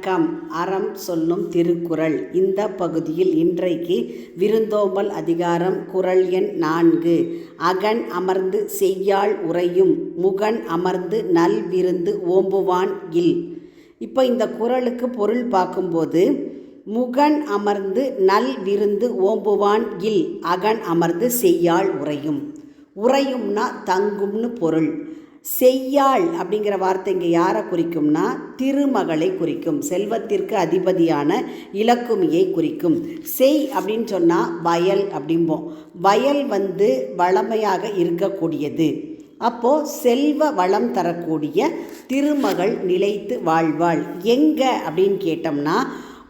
வணக்கம். அறம் சொல்லும் திருக்குறள். இந்த பகுதியில் இன்றைக்கு விருந்தோம்பல் அதிகாரம் குறள் எண் 4. அகன் அமர்ந்து செய்யாள் உறையும் முகன் அமர்ந்து நல் விருந்து ஓம்புவான் இல். இப்போ இந்த குறளுக்கு பொருள் பார்க்கும்போது முகன் அமர்ந்து நல் விருந்து ஓம்புவான் இல். அகன் அமர்ந்து செய்யாள் உறையும். உறையும்னா தங்கும்னு பொருள். செய்யாள் அப்படிங்கிற வார்த்தை இங்கே யாரை குறிக்கும்னா திருமகளை குறிக்கும். செல்வத்திற்கு அதிபதியான இலக்குமியை குறிக்கும். செய் அப்படின்னு சொன்னால் வயல் அப்படிம்போம். வயல் வளமையாக இருக்கக்கூடியது. அப்போது செல்வ வளம் தரக்கூடிய திருமகள் நிலைத்து வாழ்வாள். எங்கே அப்படின்னு கேட்டோம்னா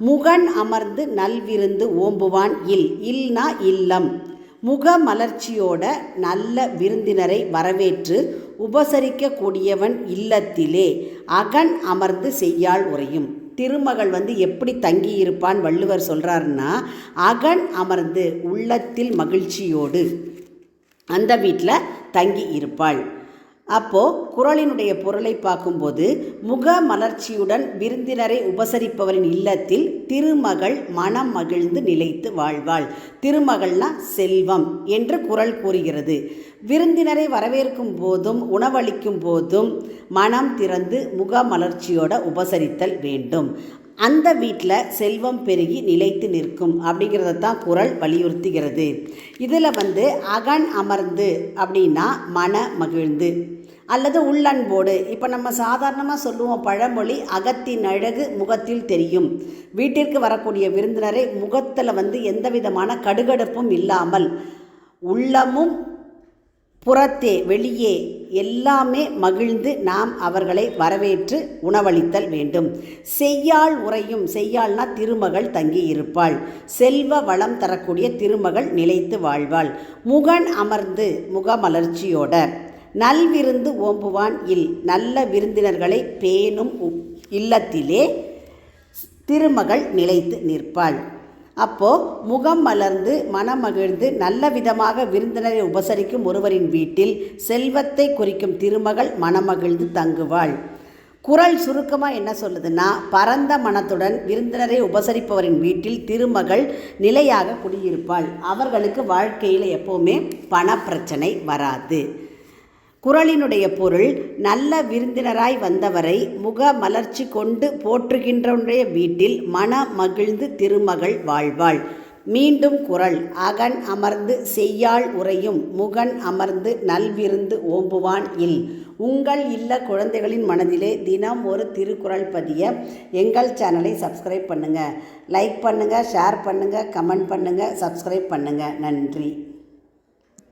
முகன் அமர்ந்து நல்விருந்து ஓம்புவான் இல். இல்னா இல்லம். முக மலர்ச்சியோட நல்ல விருந்தினரை வரவேற்று உபசரிக்கக்கூடியவன் இல்லத்திலே அகன் அமர்ந்து செய்யாள் உறையும். திருமகள் எப்படி தங்கியிருப்பான் வள்ளுவர் சொல்கிறாருன்னா அகன் அமர்ந்து உள்ளத்தில் மகிழ்ச்சியோடு அந்த வீட்டில் தங்கி இருப்பாள். அப்போது குறளினுடைய பொருளை பார்க்கும்போது முக மலர்ச்சியுடன் விருந்தினரை உபசரிப்பவரின் இல்லத்தில் திருமகள் மனம் மகிழ்ந்து நிலைத்து வாழ்வாள். திருமகள்னா செல்வம் என்று குறள் கூறுகிறது. விருந்தினரை வரவேற்கும் போதும் உணவளிக்கும் போதும் மனம் திறந்து முக மலர்ச்சியோட உபசரித்தல் வேண்டும். அந்த வீட்டில் செல்வம் பெருகி நிலைத்து நிற்கும் அப்படிங்கிறத தான் குறள் வலியுறுத்துகிறது. இதில் அகன் அமர்ந்து அப்படின்னா மன மகிழ்ந்து அல்லது உள்ளன்போடு. இப்போ நம்ம சாதாரணமாக சொல்லுவோம் பழமொழி, அகத்தின் அழகு முகத்தில் தெரியும். வீட்டிற்கு வரக்கூடிய விருந்தினரை முகத்தில் எந்த விதமான கடுகடுப்பும் இல்லாமல் உள்ளமும் புறத்தே வெளியே எல்லாமே மகிழ்ந்து நாம் அவர்களை வரவேற்று உணவளித்தல் வேண்டும். செய்யாள் உறையும். செய்யாள்னா திருமகள் தங்கி இருப்பாள். செல்வ வளம் தரக்கூடிய திருமகள் நிலைத்து வாழ்வாள். முகன் அமர்ந்து முகமலர்ச்சியோட நல்விருந்து ஓம்புவான் இல். நல்ல விருந்தினர்களை பேணும் இல்லத்திலே திருமகள் நிலைத்து நிற்பாள். அப்போது முகம் மலர்ந்து மனமகிழ்ந்து நல்ல விதமாக விருந்தினரை உபசரிக்கும் ஒருவரின் வீட்டில் செல்வத்தை குறிக்கும் திருமகள் மனமகிழ்ந்து தங்குவாள். குறள் சுருக்கமாக என்ன சொல்லுதுன்னா பரந்த மனத்துடன் விருந்தினரை உபசரிப்பவரின் வீட்டில் திருமகள் நிலையாக குடியிருப்பாள். அவர்களுக்கு வாழ்க்கையில் எப்போவுமே பணப்பிரச்சனை வராது. குறளினுடைய பொருள், நல்ல விருந்தினராய் வந்தவரை முக மலர்ச்சி கொண்டு போற்றுகின்றவனுடைய வீட்டில் மன மகிழ்ந்து திருமகள் வாழ்வாள். மீண்டும் குறள், அகன் அமர்ந்து செய்யாள் உறையும் முகன் அமர்ந்து நல்விருந்து ஓம்புவான் இல். உங்கள் இல்ல குழந்தைகளின் மனதிலே தினம் ஒரு திருக்குறள் பதிய எங்கள் சேனலை சப்ஸ்கிரைப் பண்ணுங்கள். லைக் பண்ணுங்கள், ஷேர் பண்ணுங்கள், கமெண்ட் பண்ணுங்கள், சப்ஸ்கிரைப் பண்ணுங்கள். நன்றி.